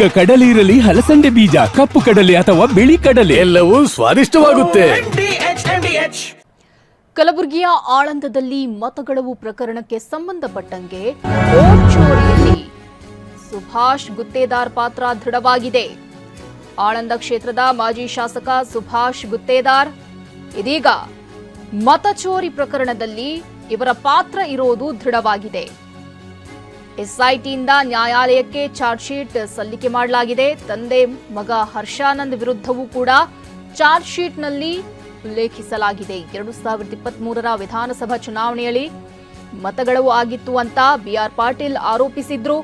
ಈಗ ಕಡಲೆ ಇರಲಿ, ಹಲಸಂಡೆ ಬೀಜ, ಕಪ್ಪು ಕಡಲೆ ಅಥವಾ ಬಿಳಿ ಕಡಲೆ, ಎಲ್ಲವೂ ಸ್ವಾದಿಷ್ಟವಾಗುತ್ತೆ. ಕಲಬುರಗಿಯ ಆಳಂದದಲ್ಲಿ ಮತಗಳವು ಪ್ರಕರಣಕ್ಕೆ ಸಂಬಂಧಪಟ್ಟಂಗೆ ವೋಟ್ ಚೋರಿಯಲ್ಲಿ ಸುಭಾಷ್ ಗುತ್ತೇದಾರ್ ಪಾತ್ರ ದೃಢವಾಗಿದೆ. ಆಳಂದ ಕ್ಷೇತ್ರದ ಮಾಜಿ ಶಾಸಕ ಸುಭಾಷ್ ಗುತ್ತೇದಾರ್ ಇದೀಗ ಮತಚೋರಿ ಪ್ರಕರಣದಲ್ಲಿ ಇವರ ಪಾತ್ರ ಇರೋದು ದೃಢವಾಗಿದೆ. ಎಸ್ಐಟಿಯಿಂದ ನ್ಯಾಯಾಲಯಕ್ಕೆ ಚಾರ್ಜ್ ಶೀಟ್ ಸಲ್ಲಿಕೆ ಮಾಡಲಾಗಿದೆ. ತಂದೆ ಮಗ ಹರ್ಷಾನಂದ್ ವಿರುದ್ಧವೂ ಕೂಡ ಚಾರ್ಜ್ ಶೀಟ್ನಲ್ಲಿ ಉಲ್ಲೇಖಿಸಲಾಗಿದೆ. 2023ರ ವಿಧಾನಸಭಾ ಚುನಾವಣೆಯಲ್ಲಿ ಮತಗಳವು ಆಗಿತ್ತು ಅಂತ ಬಿಆರ್ ಪಾಟೀಲ್ ಆರೋಪಿಸಿದ್ರು.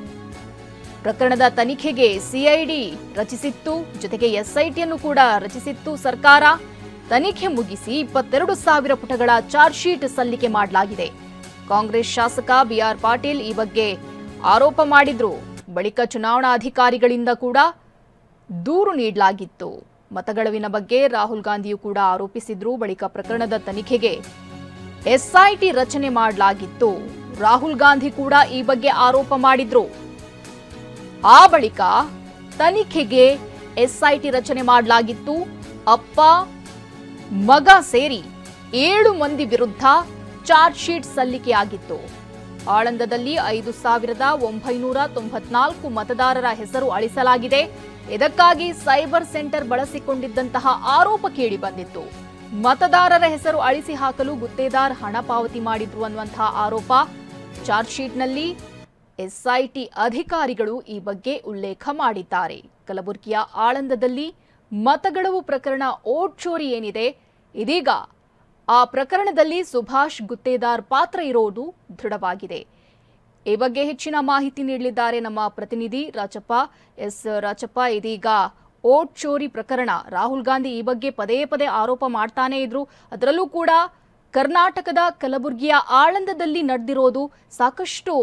ಪ್ರಕರಣದ ತನಿಖೆಗೆ ಸಿಐಡಿ ರಚಿಸಿತ್ತು, ಜೊತೆಗೆ ಎಸ್ಐಟಿಯನ್ನು ಕೂಡ ರಚಿಸಿತ್ತು ಸರ್ಕಾರ. ತನಿಖೆ ಮುಗಿಸಿ 22,000 ಪುಟಗಳ ಚಾರ್ಜ್ ಶೀಟ್ ಸಲ್ಲಿಕೆ ಮಾಡಲಾಗಿದೆ. ಕಾಂಗ್ರೆಸ್ ಶಾಸಕ ಬಿಆರ್ ಪಾಟೀಲ್ ಈ ಬಗ್ಗೆ ಆರೋಪ ಮಾಡಿದ್ರು. ಬಳಿಕ ಚುನಾವಣಾಧಿಕಾರಿಗಳಿಂದ ಕೂಡ ದೂರು ನೀಡಲಾಗಿತ್ತು. ಮತಗಳವಿನ ಬಗ್ಗೆ ರಾಹುಲ್ ಗಾಂಧಿಯೂ ಕೂಡ ಆರೋಪಿಸಿದ್ರು. ಬಳಿಕ ಪ್ರಕರಣದ ತನಿಖೆಗೆ ಎಸ್ಐಟಿ ರಚನೆ ಮಾಡಲಾಗಿತ್ತು. ರಾಹುಲ್ ಗಾಂಧಿ ಕೂಡ ಈ ಬಗ್ಗೆ ಆರೋಪ ಮಾಡಿದ್ರು. ಆ ಬಳಿಕ ತನಿಖೆಗೆ ಎಸ್ಐಟಿ ರಚನೆ ಮಾಡಲಾಗಿತ್ತು. ಅಪ್ಪ ಮಗ ಸೇರಿ 7 ಮಂದಿ ವಿರುದ್ಧ ಚಾರ್ಜ್ ಶೀಟ್ ಸಲ್ಲಿಕೆಯಾಗಿತ್ತು. ಆಳಂದದಲ್ಲಿ 5,994 ಮತದಾರರ ಹೆಸರು ಅಳಿಸಲಾಗಿದೆ. ಇದಕ್ಕಾಗಿ ಸೈಬರ್ ಸೆಂಟರ್ ಬಳಸಿಕೊಂಡಿದ್ದಂತಹ ಆರೋಪ ಕೇಳಿ ಬಂದಿತ್ತು. ಮತದಾರರ ಹೆಸರು ಅಳಿಸಿ ಹಾಕಲು ಗುತ್ತೇದಾರ್ ಹಣ ಪಾವತಿ ಮಾಡಿದ್ರು ಅನ್ನುವಂತಹ ಆರೋಪ ಚಾರ್ಜ್ ಶೀಟ್ನಲ್ಲಿ ಎಸ್ಐಟಿ ಅಧಿಕಾರಿಗಳು ಈ ಬಗ್ಗೆ ಉಲ್ಲೇಖ ಮಾಡಿದ್ದಾರೆ. ಕಲಬುರಗಿಯ ಆಳಂದದಲ್ಲಿ ಮತಗಳವು ಪ್ರಕರಣ ವೋಟ್ ಚೋರಿ ಏನಿದೆ, ಇದೀಗ ಆ ಪ್ರಕರಣದಲ್ಲಿ ಸುಭಾಷ್ ಗುತ್ತೇದಾರ್ ಪಾತ್ರ ಇರೋದು ದೃಢವಾಗಿದೆ. ಈ ಬಗ್ಗೆ ಹೆಚ್ಚಿನ ಮಾಹಿತಿ ನೀಡಲಿದ್ದಾರೆ ನಮ್ಮ ಪ್ರತಿನಿಧಿ ರಾಚಪ್ಪ. ರಾಚಪ್ಪ, ಇದೀಗ ವೋಟ್ ಚೋರಿ ಪ್ರಕರಣ, ರಾಹುಲ್ ಗಾಂಧಿ ಈ ಬಗ್ಗೆ ಪದೇ ಪದೇ ಆರೋಪ ಮಾಡ್ತಾನೆ ಇದ್ರು. ಅದರಲ್ಲೂ ಕೂಡ ಕರ್ನಾಟಕದ ಕಲಬುರಗಿಯ ಆಳಂದದಲ್ಲಿ ನಡೆದಿರೋದು ಸಾಕಷ್ಟು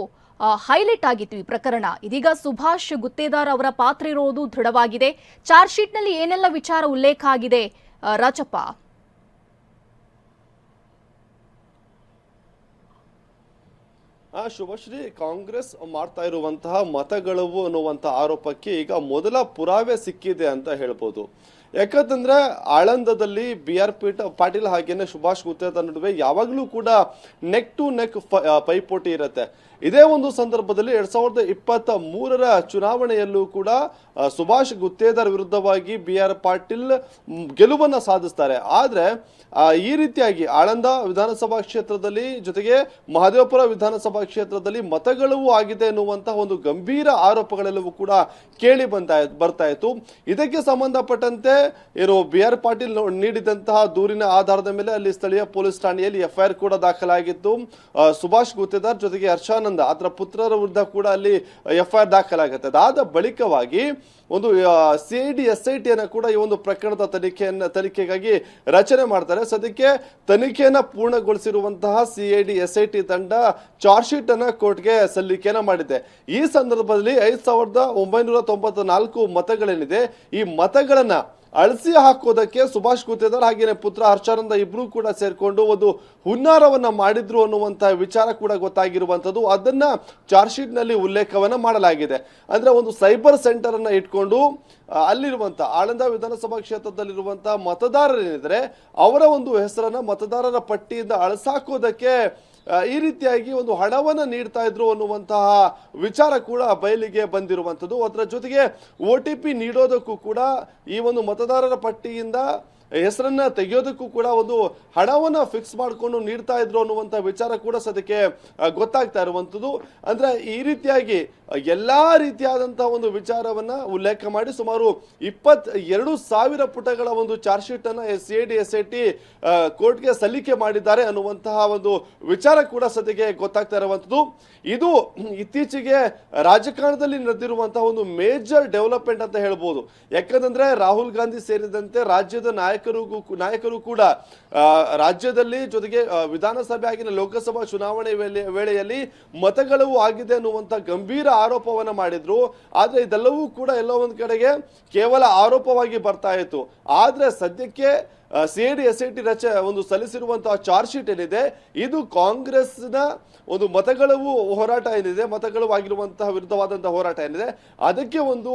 ಹೈಲೈಟ್ ಆಗಿತ್ತು ಈ ಪ್ರಕರಣ. ಇದೀಗ ಸುಭಾಷ್ ಗುತ್ತೇದಾರ್ ಅವರ ಪಾತ್ರ ಇರೋದು ದೃಢವಾಗಿದೆ. ಚಾರ್ಜ್ ಶೀಟ್ನಲ್ಲಿ ಏನೆಲ್ಲ ವಿಚಾರ ಉಲ್ಲೇಖ ಆಗಿದೆ ರಾಚಪ್ಪ? ಶುಭಶ್ರೀ, ಕಾಂಗ್ರೆಸ್ ಮಾಡ್ತಾ ಇರುವಂತಹ ಮತಗಳವು ಅನ್ನುವಂತಹ ಆರೋಪಕ್ಕೆ ಈಗ ಮೊದಲ ಪುರಾವೆ ಸಿಕ್ಕಿದೆ ಅಂತ ಹೇಳ್ಬೋದು. ಯಾಕಂತಂದ್ರೆ ಆಳಂದದಲ್ಲಿ ಬಿಆರ್ ಪಾಟೀಲ್ ಹಾಗೇನೆ ಸುಭಾಷ್ ಗುತ್ತೇದಾರ್ ನಡುವೆ ಯಾವಾಗಲೂ ಕೂಡ ನೆಕ್ ಟು ನೆಕ್ ಪೈಪೋಟಿ ಇರುತ್ತೆ. ಇದೇ ಒಂದು ಸಂದರ್ಭದಲ್ಲಿ 2023ರ ಚುನಾವಣೆಯಲ್ಲೂ ಕೂಡ ಸುಭಾಷ್ ಗುತ್ತೇದಾರ್ ವಿರುದ್ಧವಾಗಿ ಬಿಆರ್ ಪಾಟೀಲ್ ಗೆಲುವನ್ನ ಸಾಧಿಸ್ತಾರೆ. ಆದ್ರೆ ಈ ರೀತಿಯಾಗಿ ಆಳಂದ ವಿಧಾನಸಭಾ ಕ್ಷೇತ್ರದಲ್ಲಿ ಜೊತೆಗೆ ಮಹದೇವಪುರ ವಿಧಾನಸಭಾ ಕ್ಷೇತ್ರದಲ್ಲಿ ಮತಗಳವು ಆಗಿದೆ ಎನ್ನುವಂತಹ ಒಂದು ಗಂಭೀರ ಆರೋಪಗಳೆಲ್ಲವೂ ಕೂಡ ಕೇಳಿ ಬರ್ತಾ ಇತ್ತು. ಇದಕ್ಕೆ ಸಂಬಂಧಪಟ್ಟಂತೆ ಏನು ಬಿಆರ್ ಪಾಟೀಲ್ ನೀಡಿದಂತಹ ದೂರಿನ ಆಧಾರದ ಮೇಲೆ ಅಲ್ಲಿ ಸ್ಥಳೀಯ ಪೊಲೀಸ್ ಠಾಣೆಯಲ್ಲಿ ಎಫ್ಐಆರ್ ಕೂಡ ದಾಖಲಾಗಿತ್ತು. ಸುಭಾಷ್ ಗುತ್ತೇದಾರ್ ಜೊತೆಗೆ ಹರ್ಷಾನಂದ್ ಅದರ ಪುತ್ರರ ವಿರುದ್ಧ ಕೂಡ ಅಲ್ಲಿ ಎಫ್ಐಆರ್ ದಾಖಲಾಗುತ್ತೆ. ಅದಾದ ಬಳಿಕವಾಗಿ ಒಂದು ಸಿಐಡಿ ಎಸ್ಐಟಿ ಅನ್ನ ಕೂಡ ಈ ಒಂದು ಪ್ರಕರಣದ ತನಿಖೆಗಾಗಿ ರಚನೆ ಮಾಡ್ತಾರೆ. ಸದ್ಯಕ್ಕೆ ತನಿಖೆಯನ್ನ ಪೂರ್ಣಗೊಳಿಸಿರುವಂತಹ ಸಿಐಡಿ ಎಸ್ಐಟಿ ತಂಡ ಚಾರ್ಜ್ ಶೀಟ್ ಅನ್ನ ಕೋರ್ಟ್ಗೆ ಸಲ್ಲಿಕೆಯನ್ನ ಮಾಡಿದೆ. ಈ ಸಂದರ್ಭದಲ್ಲಿ 5,994 ಮತಗಳೇನಿದೆ, ಈ ಮತಗಳನ್ನ ಅಳಿಸಿ ಹಾಕೋದಕ್ಕೆ ಸುಭಾಷ್ ಗುತ್ತೇದಾರ್ ಹಾಗೇನೆ ಪುತ್ರ ಹರ್ಷಾನಂದ ಇಬ್ರು ಕೂಡ ಸೇರ್ಕೊಂಡು ಒಂದು ಹುನ್ನಾರವನ್ನ ಮಾಡಿದ್ರು ಅನ್ನುವಂತಹ ವಿಚಾರ ಕೂಡ ಗೊತ್ತಾಗಿರುವಂತದ್ದು. ಅದನ್ನ ಚಾರ್ಜ್ ಶೀಟ್ ನಲ್ಲಿ ಉಲ್ಲೇಖವನ್ನ ಮಾಡಲಾಗಿದೆ. ಅಂದ್ರೆ ಒಂದು ಸೈಬರ್ ಸೆಂಟರ್ ಅನ್ನ ಇಟ್ಕೊಂಡು ಅಲ್ಲಿರುವಂತಹ ಆಳಂದ ವಿಧಾನಸಭಾ ಕ್ಷೇತ್ರದಲ್ಲಿರುವಂತಹ ಮತದಾರರೇನಿದ್ರೆ ಅವರ ಒಂದು ಹೆಸರನ್ನ ಮತದಾರರ ಪಟ್ಟಿಯಿಂದ ಅಳಸಾಕೋದಕ್ಕೆ ಈ ರೀತಿಯಾಗಿ ಒಂದು ಹಣವನ್ನ ನೀಡ್ತಾ ಇದ್ರು ಅನ್ನುವಂತಹ ವಿಚಾರ ಕೂಡ ಬಯಲಿಗೆ ಬಂದಿರುವಂತದ್ದು. ಅದರ ಜೊತೆಗೆ OTP ನೀಡೋದಕ್ಕೂ ಕೂಡ ಈ ಒಂದು ಮತದಾರರ ಪಟ್ಟಿಯಿಂದ ಹೆಸರನ್ನ ತೆಗೆಯೋದಕ್ಕೂ ಕೂಡ ಒಂದು ಹಣವನ್ನ ಫಿಕ್ಸ್ ಮಾಡಿಕೊಂಡು ನೀಡ್ತಾ ಇದ್ರು ಅನ್ನುವಂತ ವಿಚಾರ ಕೂಡ ಸದ್ಯಕ್ಕೆ ಗೊತ್ತಾಗ್ತಾ ಇರುವಂತದ್ದು. ಅಂದ್ರೆ ಈ ರೀತಿಯಾಗಿ ಎಲ್ಲಾ ರೀತಿಯಾದಂತಹ ಒಂದು ವಿಚಾರವನ್ನ ಉಲ್ಲೇಖ ಮಾಡಿ ಸುಮಾರು 22,000 ಪುಟಗಳ ಒಂದು ಚಾರ್ಜ್ ಶೀಟ್ ಅನ್ನ ಸಿಐಡಿ ಎಸ್ಐಟಿ ಕೋರ್ಟ್ಗೆ ಸಲ್ಲಿಕೆ ಮಾಡಿದ್ದಾರೆ ಅನ್ನುವಂತಹ ಒಂದು ವಿಚಾರ ಕೂಡ ಸದ್ಯಕ್ಕೆ ಗೊತ್ತಾಗ್ತಾ ಇರುವಂತದ್ದು. ಇದು ಇತ್ತೀಚೆಗೆ ರಾಜಕಾರಣದಲ್ಲಿ ನಡೆದಿರುವಂತಹ ಒಂದು ಮೇಜರ್ ಡೆವಲಪ್ಮೆಂಟ್ ಅಂತ ಹೇಳ್ಬೋದು. ಯಾಕಂದ್ರೆ ರಾಹುಲ್ ಗಾಂಧಿ ಸೇರಿದಂತೆ ರಾಜ್ಯದ ನಾಯಕರು ಕೂಡ ರಾಜ್ಯದಲ್ಲಿ ಜೊತೆಗೆ ವಿಧಾನಸಭೆ ಆಗಿನ ಲೋಕಸಭಾ ಚುನಾವಣೆ ವೇಳೆಯಲ್ಲಿ ಮತಗಳವು ಆಗಿದೆ ಅನ್ನುವಂತ ಗಂಭೀರ ಆರೋಪವನ್ನ ಮಾಡಿದ್ರು. ಆದ್ರೆ ಇದೆಲ್ಲವೂ ಕೂಡ ಎಲ್ಲೋ ಒಂದ್ ಕಡೆಗೆ ಕೇವಲ ಆರೋಪವಾಗಿ ಬರ್ತಾ ಇತ್ತು. ಆದ್ರೆ ಸದ್ಯಕ್ಕೆ CID SIT ಒಂದು ಸಲ್ಲಿಸಿರುವಂತಹ ಚಾರ್ಜ್ ಶೀಟ್ ಏನಿದೆ ಇದು ಕಾಂಗ್ರೆಸ್ನ ಒಂದು ಮತಗಳವು ಹೋರಾಟ ಏನಿದೆ, ಮತಗಳು ಆಗಿರುವಂತಹ ವಿರುದ್ಧವಾದಂತಹ ಹೋರಾಟ ಏನಿದೆ ಅದಕ್ಕೆ ಒಂದು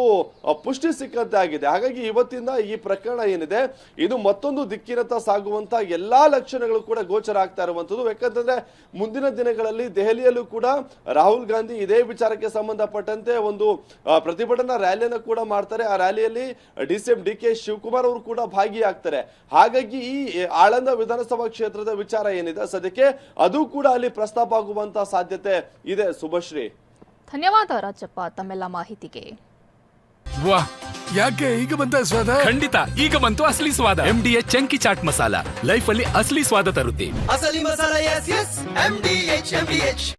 ಪುಷ್ಟಿ ಸಿಕ್ಕಂತೆ ಆಗಿದೆ. ಹಾಗಾಗಿ ಇವತ್ತಿಂದ ಈ ಪ್ರಕರಣ ಏನಿದೆ ಇದು ಮತ್ತೊಂದು ದಿಕ್ಕಿನತ್ತ ಸಾಗುವಂತಹ ಎಲ್ಲಾ ಲಕ್ಷಣಗಳು ಕೂಡ ಗೋಚರ ಆಗ್ತಾ ಇರುವಂತದ್ದು. ಯಾಕಂತಂದ್ರೆ ಮುಂದಿನ ದಿನಗಳಲ್ಲಿ ದೆಹಲಿಯಲ್ಲೂ ಕೂಡ ರಾಹುಲ್ ಗಾಂಧಿ ಇದೇ ವಿಚಾರಕ್ಕೆ ಸಂಬಂಧಪಟ್ಟಂತೆ ಒಂದು ಪ್ರತಿಭಟನಾ ರ್ಯಾಲಿಯನ್ನು ಕೂಡ ಮಾಡ್ತಾರೆ. ಆ ರ್ಯಾಲಿಯಲ್ಲಿ DCM DK ಶಿವಕುಮಾರ್ ಅವರು ಕೂಡ ಭಾಗಿಯಾಗ್ತಾರೆ. ಹಾಗಾಗಿ ಈ ಆಳಂದ ವಿಧಾನಸಭಾ ಕ್ಷೇತ್ರದ ವಿಚಾರ ಏನಿದೆ ಸದ್ಯಕ್ಕೆ ಅದು ಕೂಡ ಅಲ್ಲಿ ಪ್ರಸ್ತಾಪ ಆಗುವಂತಹ ಸಾಧ್ಯತೆ ಇದೆ. ಶುಭಶ್ರೀ, ಧನ್ಯವಾದ ರಾಜಪ್ಪ ತಮ್ಮೆಲ್ಲ ಮಾಹಿತಿಗೆ. ವಾಹ್, ಯಾಕೆ ಈಗ ಬಂತ ಸ್ವಾದ? ಖಂಡಿತ ಈಗ ಬಂತು ಅಸಲಿ ಸ್ವಾದ. MDH chunky chaat masala life ಅಲ್ಲಿ ಅಸಲಿ ಸ್ವಾದ ತರುತ್ತೆ. असली मसाला यस यस MDH